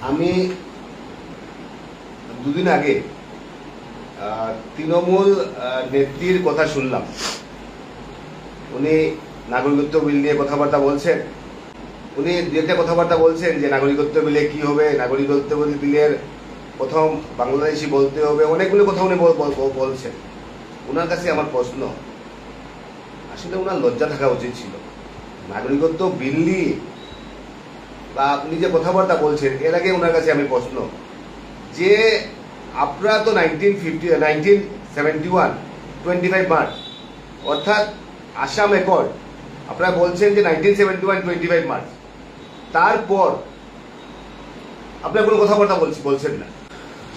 আমি দুদিন আগে তৃণমূল নেত্রীর কথা শুনলাম। উনি নাগরিকত্ব বিল নিয়ে কথাবার্তা বলছেন। উনি দু একটা কথাবার্তা বলছেন যে নাগরিকত্ব বিলে কি হবে, নাগরিকত্ব বিলের প্রথম বাংলাদেশি বলতে হবে, অনেকগুলো কথা উনি বলছেন। ওনার কাছে আমার প্রশ্ন, আসলে ওনার লজ্জা থাকা উচিত ছিল। নাগরিকত্ব বিল নিয়ে বা আপনি যে কথাবার্তা বলছেন, এর আগে ওনার কাছে আমি প্রশ্ন যে আপনারা তো 1971 25 মার্চ অর্থাৎ আসাম অ্যাকর্ড আপনারা বলছেন যে 1971 25 মার্চ, তারপর আপনারা কোনো কথাবার্তা বলছেন না।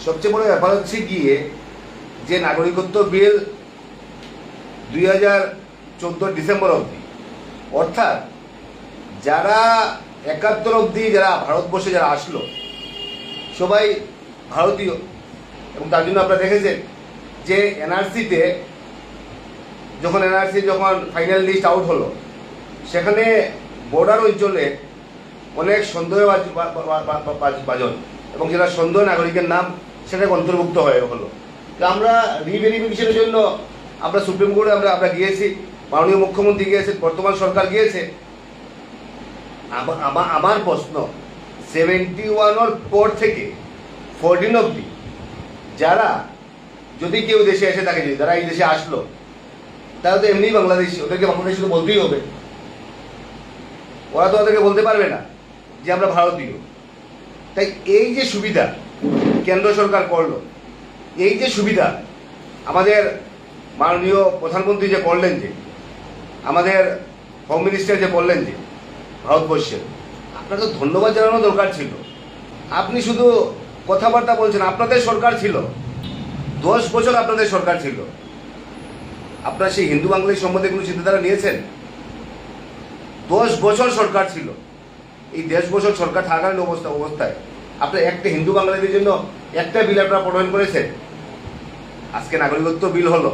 সবচেয়ে বড় ব্যাপার হচ্ছে গিয়ে যে নাগরিকত্ব বিল 2014 ডিসেম্বর অবধি, অর্থাৎ যারা 71 অবধি যারা ভারতবর্ষে যারা আসলো সবাই ভারতীয়, এবং তার জন্য আপনারা দেখেছেন যে এনআরসিতে যখন ফাইনাল লিস্ট আউট হলো, সেখানে বর্ডার অঞ্চলে অনেক সন্দেহভাজন এবং যারা সন্দেহ নাগরিকের নাম সেটাকে অন্তর্ভুক্ত হয়ে হলো। তো আমরা রিভেরিফিকেশনের জন্য আমরা সুপ্রিম কোর্টে আমরা গিয়েছি, মাননীয় মুখ্যমন্ত্রী গিয়েছে, বর্তমান সরকার গিয়েছে। আমার প্রশ্ন, 71 পর থেকে 14 অব্দি যারা যদি কেউ দেশে এসে থাকে, যারা এই দেশে আসলো, তারা তো এমনি বাংলাদেশি, ওদেরকে বাংলাদেশি তো বলতেই হবে। ওরা তো ওদেরকে বলতে পারবে না যে আমরা ভারতীয়। তাই এই যে সুবিধা কেন্দ্র সরকার করলো, এই যে সুবিধা আমাদের মাননীয় প্রধানমন্ত্রী যে করলেন, যে আমাদের হোম মিনিস্টার যে বললেন যে ভারতবর্ষের, আপনার তো ধন্যবাদ জানানো দরকার ছিল। আপনি শুধু কথাবার্তা বলছেন। আপনাদের সরকার ছিল, 10 বছর আপনাদের সরকার ছিল। আপনারা সেই হিন্দু বাংলাদেশ সম্বন্ধে কোনো চিন্তাধারা নিয়েছেন? 10 বছর সরকার ছিল। এই 10 বছর সরকার থাকাকালীন অবস্থায় আপনার একটা হিন্দু বাংলাদেশের জন্য একটা বিল আপনারা প্রণয়ন করেছেন। আজকে নাগরিকত্ব বিল হলো,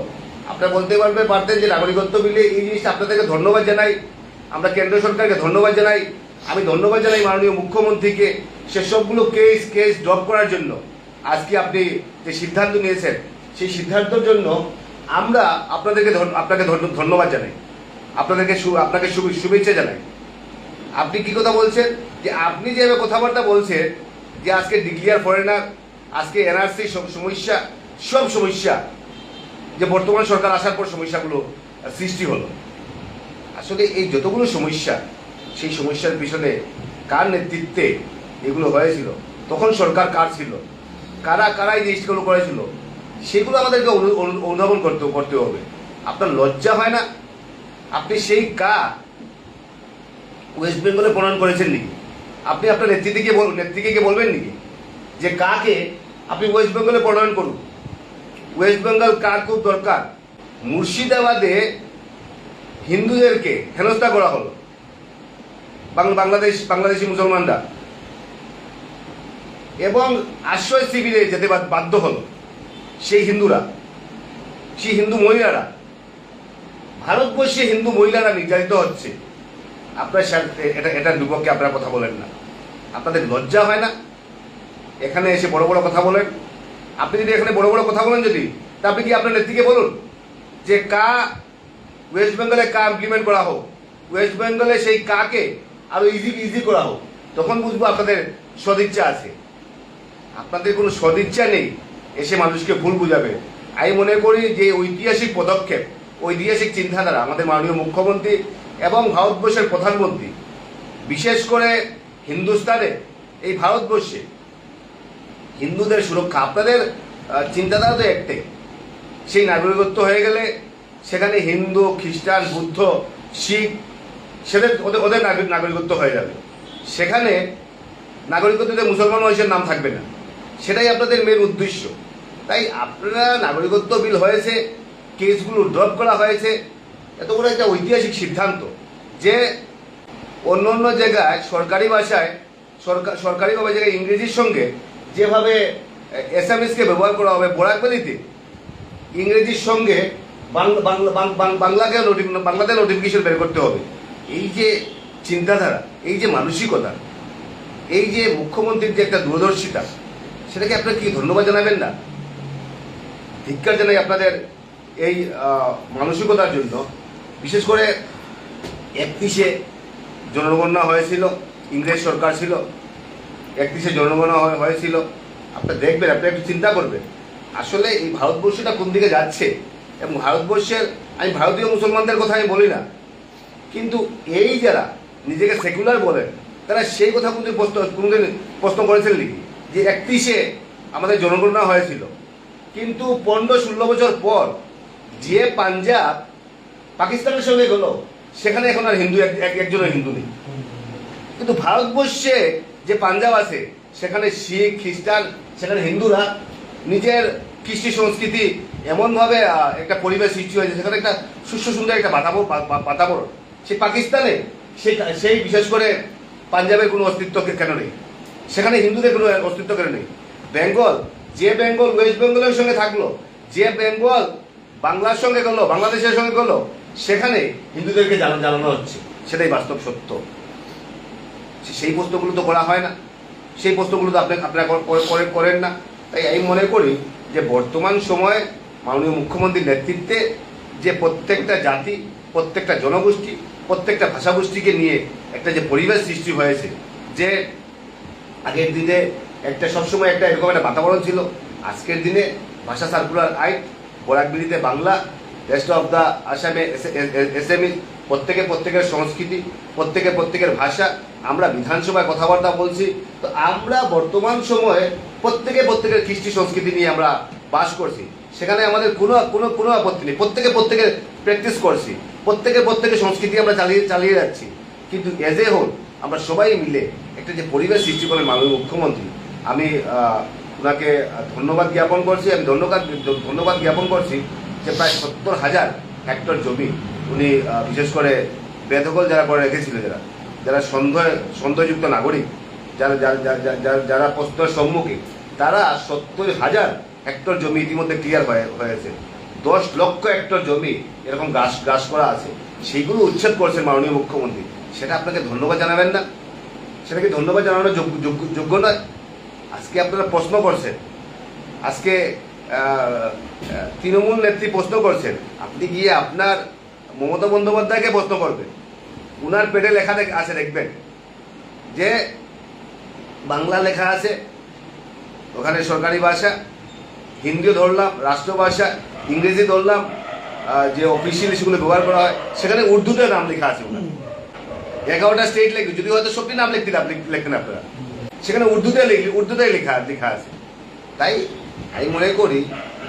আপনারা বলতে পারতেন যে নাগরিকত্ব বিলে এই জিনিসটা আপনাদেরকে ধন্যবাদ জানাই, আমরা কেন্দ্র সরকারকে ধন্যবাদ জানাই, আমি ধন্যবাদ জানাই মাননীয় মুখ্যমন্ত্রীকে সেসবগুলো কেস ড্রপ করার জন্য। আজকে আপনি যে সিদ্ধান্ত নিয়েছেন, সেই সিদ্ধান্তের জন্য আমরা আপনাকে ধন্যবাদ জানাই, আপনাকে শুভেচ্ছা জানাই। আপনি কি কথা বলছেন যে আপনি যেভাবে কথাবার্তা বলছেন যে আজকে ডিক্লিয়ার ফরেনার, আজকে এনআরসি সব সমস্যা যে বর্তমান সরকার আসার পর সমস্যাগুলো সৃষ্টি হলো। আসলে এই যতগুলো সমস্যা, সেই সমস্যার পিছনে কার নেতৃত্বে এগুলো হয়েছিল, তখন সরকার কার ছিল, কারা এই জিনিসগুলো করেছিল, সেগুলো আমাদেরকে অনুধাবন করতে হবে। আপনার লজ্জা হয় না? আপনি সেই ওয়েস্ট বেঙ্গলে প্রণয়ন করেছেন নাকি? আপনি আপনার নেত্রীকে বলবেন নাকি যে কাকে আপনি ওয়েস্ট বেঙ্গলে প্রণয়ন করুন? ওয়েস্ট বেঙ্গল কার খুব দরকার? মুর্শিদাবাদে হিন্দুদেরকে হেনস্থা করা হলো, বাংলাদেশি মুসলমানরা, এবং আশ্রয় শিবিরে যেতে বাধ্য হলো সেই হিন্দুরা, সেই হিন্দু মহিলারা। ভারতবর্ষে হিন্দু মহিলারা নির্যাতিত হচ্ছে, আপনার এটার বিপক্ষে আপনারা কথা বলেন না। আপনাদের লজ্জা হয় না? এখানে এসে বড় বড় কথা বলেন। আপনি যদি এখানে বড় বড় কথা বলেন, যদি তা আপনি কি আপনার নেত্রীকে বলুন যে ওয়েস্ট বেঙ্গলে ইমপ্লিমেন্ট করা হোক, ওয়েস্ট বেঙ্গলে সেই কাকে আরো ইজি করা হোক, তখন বুঝবো আপনাদের সদিচ্ছা আছে। আপনাদের কোনো সদিচ্ছা নেই, এসে মানুষকে ভুল বুঝাবে। আমি মনে করি যে ঐতিহাসিক পদক্ষেপ, ঐতিহাসিক চিন্তাধারা আমাদের মাননীয় মুখ্যমন্ত্রী এবং ভারতবর্ষের প্রধানমন্ত্রী, বিশেষ করে হিন্দুস্তানে, এই ভারতবর্ষে হিন্দুদের সুরক্ষা। আপনাদের চিন্তাধারা তো একটাই, সেই নাগরিকত্ব হয়ে গেলে সেখানে হিন্দু, খ্রিস্টান, বুদ্ধ, শিখ, ওদের নাগরিকত্ব হয়ে যাবে। সেখানে নাগরিকত্বতে মুসলমান মানুষের নাম থাকবে না। সেটাই আপনাদের মেন উদ্দেশ্য। তাই আপনারা নাগরিকত্ব বিল হয়েছে, কেসগুলো ড্রপ করা হয়েছে, এত বড় একটা ঐতিহাসিক সিদ্ধান্ত যে অন্য জায়গায় সরকারিভাবে জায়গায় ইংরেজির সঙ্গে যেভাবে এসএমএসকে ব্যবহার করা হবে, বরাকবেলিতে ইংরেজির সঙ্গে বাংলাতে নোটিফিকেশন বের করতে হবে। এই যে চিন্তাধারা, এই যে মানসিকতা, এই যে মুখ্যমন্ত্রীর যে একটা দূরদর্শিতা, সেটাকে আপনারা কি ধন্যবাদ জানাবেন না? ধিক্কার জানাই আপনাদের এই মানসিকতার জন্য। বিশেষ করে 31-এ জনগণনা হয়েছিল, ইংরেজ সরকার ছিল, 31-এ জনগণনা হয়েছিল। আপনারা দেখবেন, আপনি একটু চিন্তা করবেন আসলে এই ভারতবর্ষটা কোন দিকে যাচ্ছে। এবং ভারতবর্ষের, আমি ভারতীয় মুসলমানদের কথা আমি বলি না, কিন্তু এই যারা নিজেকে সেকুলার বলেন, তারা সেই কথা কোনোদিন প্রশ্ন করেছেন নাকি যে 31-এ আমাদের জনগণনা হয়েছিল, কিন্তু 15-16 বছর পর যে পাঞ্জাব পাকিস্তানের সঙ্গে গেল, সেখানে এখন আর হিন্দু একজনের হিন্দু নেই। কিন্তু ভারতবর্ষে যে পাঞ্জাব আছে, সেখানে শিখ, খ্রিস্টান, সেখানে হিন্দুরা নিজের কৃষ্টি সংস্কৃতি এমনভাবে একটা পরিবেশ সৃষ্টি হয়েছে, সেখানে একটা সুস্থ সুন্দর একটা বাতাবরণ। সেই পাকিস্তানে সেই বিশেষ করে পাঞ্জাবের কোনো অস্তিত্ব কেন নেই, সেখানে হিন্দুদের কোনো অস্তিত্ব কেন নেই। বেঙ্গল, যে বেঙ্গল ওয়েস্ট বেঙ্গলের সঙ্গে থাকলো, যে বেঙ্গল বাংলার সঙ্গে গেলো, বাংলাদেশের সঙ্গে গেলো, সেখানে হিন্দুদেরকে জানানো হচ্ছে, সেটাই বাস্তব সত্য। সেই প্রশ্নগুলো তো করা হয় না, সেই প্রশ্নগুলো তো আপনারা করেন না। তাই আমি মনে করি যে বর্তমান সময়ে মাননীয় মুখ্যমন্ত্রীর নেতৃত্বে যে প্রত্যেকটা জাতি, প্রত্যেকটা জনগোষ্ঠী, প্রত্যেকটা ভাষাগোষ্ঠীকে নিয়ে একটা যে পরিবেশ সৃষ্টি হয়েছে, যে আগের দিনে একটা সবসময় একটা এরকম একটা বাতাবরণ ছিল, আজকের দিনে ভাষা সার্কুলার আইন, বরাকবিলিতে বাংলা, রেস্ট অফ দ্য আসামে এসএমই, প্রত্যেকের সংস্কৃতি, প্রত্যেকের ভাষা, আমরা বিধানসভায় কথাবার্তা বলছি। তো আমরা বর্তমান সময়ে প্রত্যেকের কৃষ্টি সংস্কৃতি নিয়ে আমরা বাস করছি, সেখানে আমাদের কোনো আপত্তি নেই। প্রত্যেকের প্র্যাকটিস করছি, প্রত্যেকের সংস্কৃতি আমরা চালিয়ে যাচ্ছি। কিন্তু এজ এ হোল আমরা সবাই মিলে একটা যে পরিবেশ সৃষ্টি করেন মাননীয় মুখ্যমন্ত্রী, আমি ওনাকে ধন্যবাদ জ্ঞাপন করছি। আমি ধন্যবাদ জ্ঞাপন করছি যে প্রায় 70,000 হেক্টর জমি উনি বিশেষ করে বেদখল যারা করে রেখেছিল, যারা সন্দেহযুক্ত নাগরিক, যারা প্রশ্নের সম্মুখীন, তারা 70,000 হেক্টর জমি ইতিমধ্যে ক্লিয়ার হয়েছে। 10 লক্ষ হেক্টর জমি এরকম গ্রাস করা আছে, সেইগুলো উচ্ছেদ করছেন মাননীয় মুখ্যমন্ত্রী। সেটা আপনাকে ধন্যবাদ জানাবেন না? সেটা কি ধন্যবাদ জানানোর যোগ্য নয়? আজকে আপনারা প্রশ্ন করছেন, আজকে তৃণমূল নেত্রী প্রশ্ন করছেন, আপনি গিয়ে আপনার মমতা বন্দ্যোপাধ্যায়কে প্রশ্ন করবেন। উনার পেটে লেখা আছে, দেখবেন যে বাংলা লেখা আছে, ওখানে সরকারি ভাষা, হিন্দিও ধরলাম রাষ্ট্রভাষা, ইংরেজি ধরলাম যে অফিসিয়ালি সেগুলো ব্যবহার করা হয়, সেখানে উর্দুতে নাম লেখা আছে। ওনার 11টা স্টেট লেখবে, যদি হয়তো সবটি নাম লেখতেন আপনারা, সেখানে উর্দুতে লেখা আছে। তাই আমি মনে করি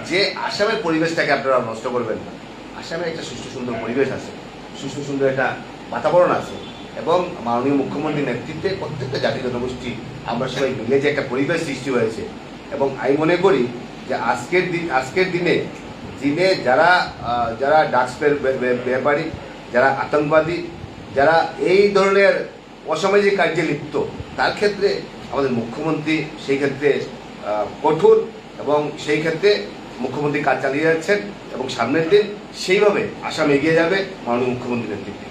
যে আসামের পরিবেশটাকে আপনারা নষ্ট করবেন না। আসামের একটা সুস্থ সুন্দর পরিবেশ আছে, সুস্থ সুন্দর একটা বাতাবরণ আছে, এবং মাননীয় মুখ্যমন্ত্রীর নেতৃত্বে প্রত্যেকটা জাতি জনগোষ্ঠী আমরা সবাই মিলে যে একটা পরিবেশ সৃষ্টি হয়েছে। এবং আমি মনে করি যে আজকের দিনে যারা ড্রাগসের ব্যাপারী, যারা আতঙ্কবাদী, যারা এই ধরনের অসামাজিক কার্যে লিপ্ত, তার ক্ষেত্রে আমাদের মুখ্যমন্ত্রী সেই ক্ষেত্রে কঠোর, এবং সেই ক্ষেত্রে মুখ্যমন্ত্রী কাজ চালিয়ে যাচ্ছেন, এবং সামনের দিন সেইভাবে আসাম এগিয়ে যাবে মাননীয় মুখ্যমন্ত্রীর নেতৃত্বে।